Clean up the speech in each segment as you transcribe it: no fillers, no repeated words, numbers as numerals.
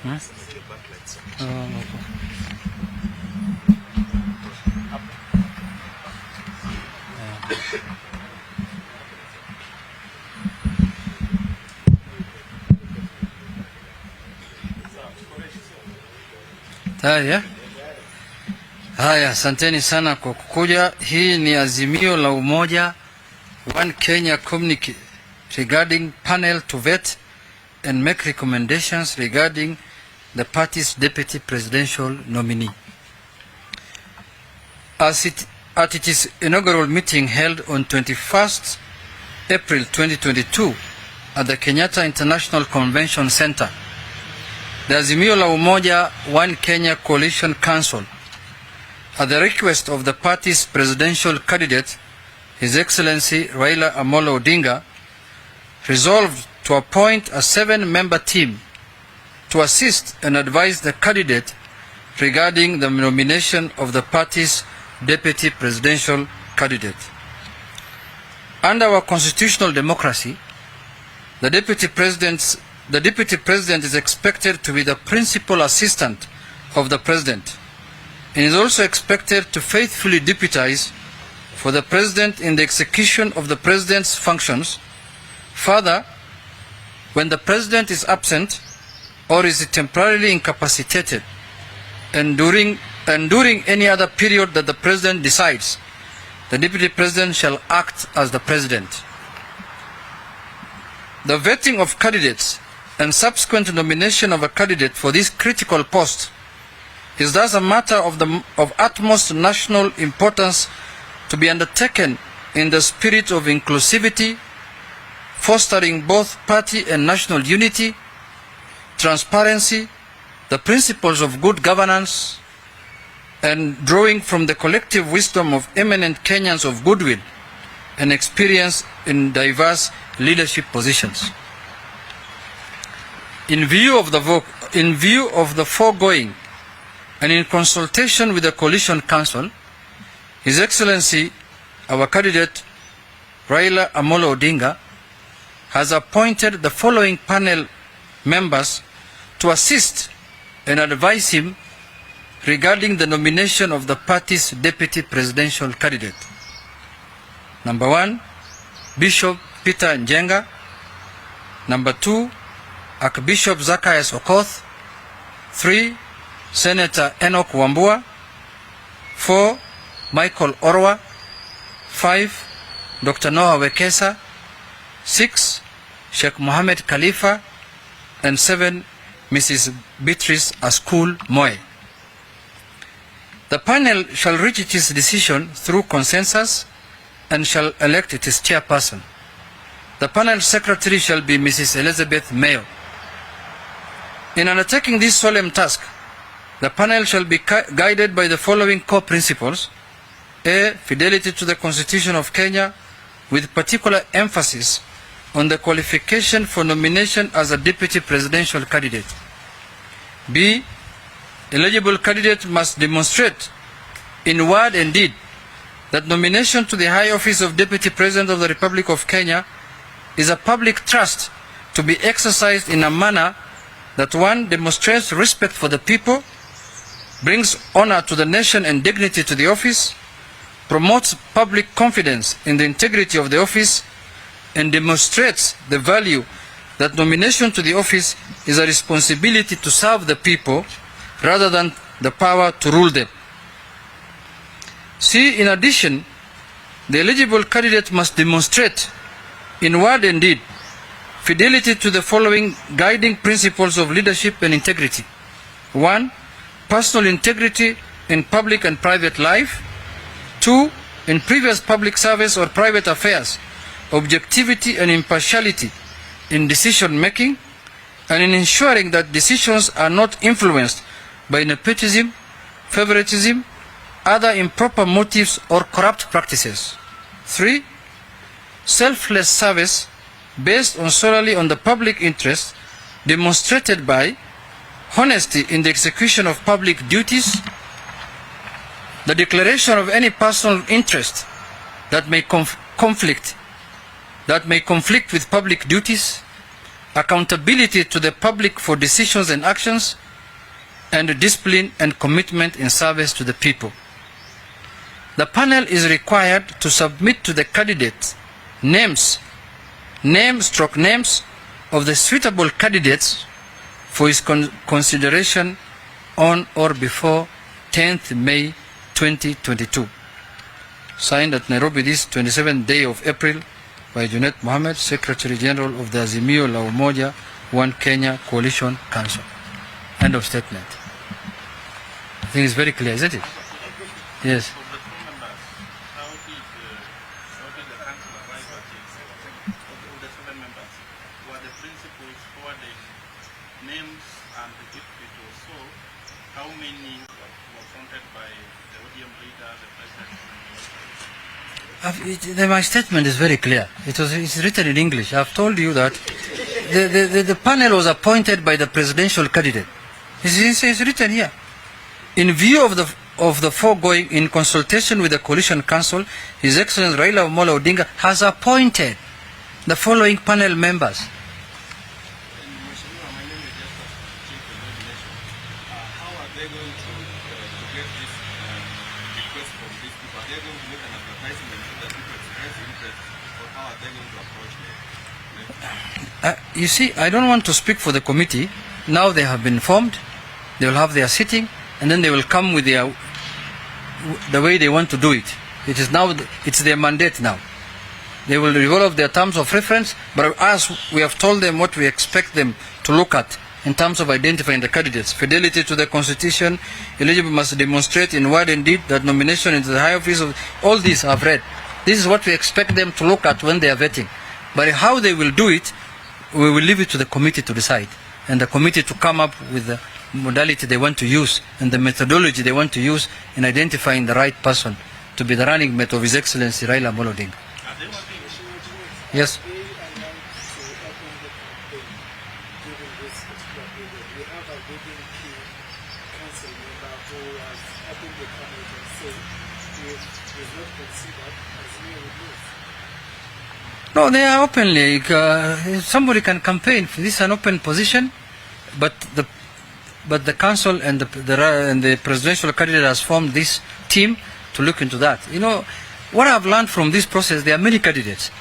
Hmm? Haya, asanteni sana kwa kukuja. Hii ni azimio la umoja One Kenya communique regarding panel to vet and make recommendations regarding the party's deputy presidential nominee. At its inaugural meeting held on 21st April 2022 at the Kenyatta International Convention Center, the Azimio la Umoja One Kenya Coalition Council, at the request of the party's presidential candidate, His Excellency Raila Amolo Odinga, resolved to appoint a 7-member team to assist and advise the candidate regarding the nomination of the party's deputy presidential candidate. Under our constitutional democracy, the deputy president is expected to be the principal assistant of the president and is also expected to faithfully deputize for the president in the execution of the president's functions. Further, when the president is absent or is temporarily incapacitated and during any other period that the president decides, the deputy president shall act as the president. The vetting of candidates and subsequent nomination of a candidate for this critical post is thus a matter of utmost national importance to be undertaken in the spirit of inclusivity, fostering both party and national unity, transparency, the principles of good governance, and drawing from the collective wisdom of eminent Kenyans of goodwill and experience in diverse leadership positions. In view of the foregoing, and in consultation with the Coalition Council, His Excellency, our candidate, Raila Amolo Odinga, has appointed the following panel members to assist and advise him regarding the nomination of the party's deputy presidential candidate. Number 1, Bishop Peter Njenga. Number 2, Archbishop Zacchaeus Okoth. 3, Senator Enoch Wambua. 4, Michael Orwa. 5, Dr. Noah Wekesa. 6, Sheikh Mohammed Khalifa. And 7, Mrs. Beatrice Askul Moe. The panel shall reach its decision through consensus and shall elect its chairperson. The panel secretary shall be Mrs. Elizabeth Mayo. In undertaking this solemn task, the panel shall be guided by the following core principles. A. Fidelity to the Constitution of Kenya, with particular emphasis on the qualification for nomination as a deputy presidential candidate. B. Eligible candidate must demonstrate in word and deed that nomination to the high office of Deputy President of the Republic of Kenya is a public trust to be exercised in a manner that 1. Demonstrates respect for the people, brings honor to the nation and dignity to the office, promotes public confidence in the integrity of the office, and demonstrates the value that nomination to the office is a responsibility to serve the people rather than the power to rule them. C. In addition, the eligible candidate must demonstrate in word and deed fidelity to the following guiding principles of leadership and integrity. 1. Personal integrity in public and private life. 2. In previous public service or private affairs, objectivity and impartiality in decision making, and in ensuring that decisions are not influenced by nepotism, favoritism, other improper motives or corrupt practices. 3. Selfless service based solely on the public interest, demonstrated by honesty in the execution of public duties, the declaration of any personal interest that may conflict with public duties, accountability to the public for decisions and actions, and discipline and commitment in service to the people. The panel is required to submit to the candidates names of the suitable candidates for his consideration on or before 10th May 2022. Signed at Nairobi this 27th day of April by Junet Mohammed, Secretary General of the Azimio la Umoja One Kenya Coalition Council. End of statement. I think it's very clear, isn't it? Yes. How many were fronted by the ODM leader, the president? My statement is very clear. It's written in English. I've told you that the panel was appointed by the presidential candidate. It's written here. In view of the foregoing, in consultation with the Coalition Council, His Excellency Raila Amolo Odinga has appointed the following panel members. You see, I don't want to speak for the committee. Now they have been formed. They will have their sitting, and then they will come with the way they want to do it. It's their mandate now. They will develop their terms of reference, but as we have told them what we expect them to look at in terms of identifying the candidates. Fidelity to the Constitution, eligible must demonstrate in word and deed that nomination into the high office of all these I've read. This is what we expect them to look at when they are vetting. But how they will do it, we will leave it to the committee to decide, and the committee to come up with the modality they want to use and the methodology they want to use in identifying the right person to be the running mate of His Excellency Raila Amolo Odinga. Yes. No, they are openly. Somebody can campaign. This is an open position, but the council and the presidential candidate has formed this team to look into that. You know, what I've learned from this process, there are many candidates.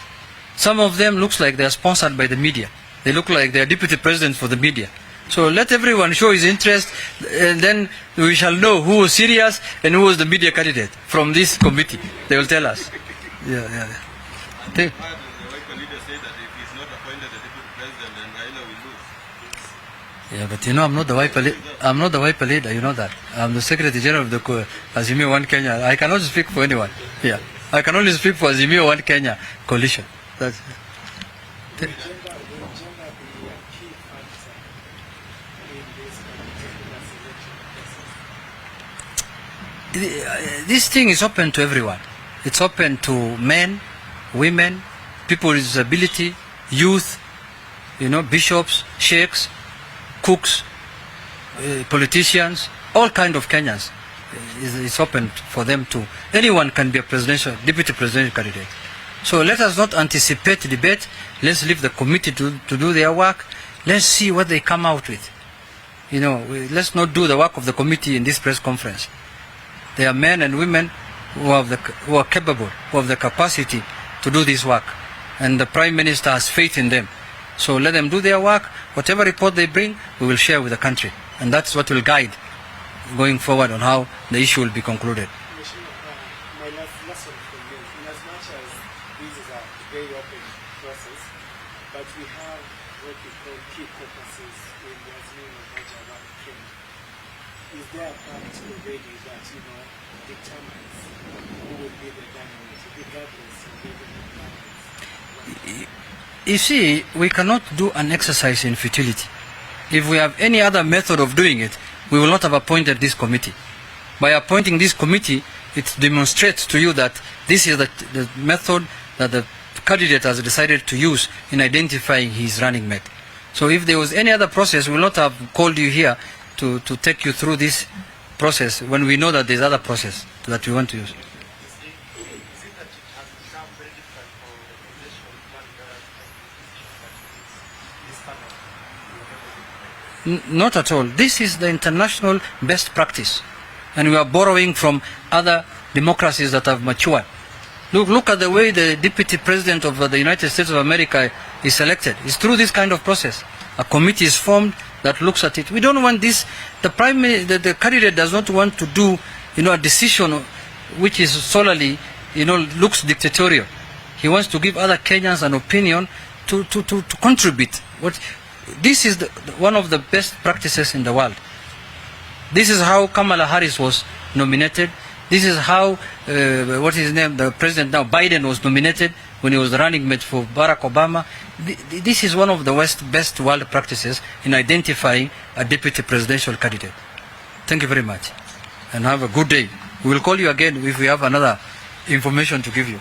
Some of them looks like they are sponsored by the media. They look like they are deputy presidents for the media. So let everyone show his interest, and then we shall know who was serious and who was the media candidate from this committee. They will tell us. Yeah. Yeah, but you know, I'm not the Wiper leader, you know that. I'm the Secretary General of the Azimio One Kenya. I cannot speak for anyone. Yeah. I can only speak for Azimio One Kenya coalition. That's it. This thing is open to everyone. It's open to men, women, people with disability, youth, you know, bishops, sheikhs, cooks, politicians, all kind of Kenyans. It's open for them to. Anyone can be a deputy presidential candidate. So let us not anticipate debate. Let's leave the committee to do their work. Let's see what they come out with. You know, let's not do the work of the committee in this press conference. They are men and women who are capable, who have the capacity to do this work. And the Prime Minister has faith in them. So let them do their work. Whatever report they bring, we will share with the country. And that's what will guide going forward on how the issue will be concluded. My last lesson from you, in as much as this is a very open process, but we have what we call key caucuses in the Azimio Umoja One Kenya. Is there a part already that, you know, determines who will be the candidate, regardless of whether the candidates? You see, we cannot do an exercise in futility. If we have any other method of doing it, we will not have appointed this committee. By appointing this committee, it demonstrates to you that this is the method that the candidate has decided to use in identifying his running mate. So if there was any other process, we will not have called you here to take you through this process when we know that there's other process that we want to use. Not at all. This is the international best practice. And we are borrowing from other democracies that have matured. Look at the way the deputy president of the United States of America is selected. It's through this kind of process. A committee is formed that looks at it. We don't want this. The candidate does not want to do, a decision which is solely, looks dictatorial. He wants to give other Kenyans an opinion to contribute. This is one of the best practices in the world. This is how Kamala Harris was nominated. This is how, the president now, Biden, was nominated when he was the running mate for Barack Obama. This is one of the best world practices in identifying a deputy presidential candidate. Thank you very much. And have a good day. We will call you again if we have another information to give you.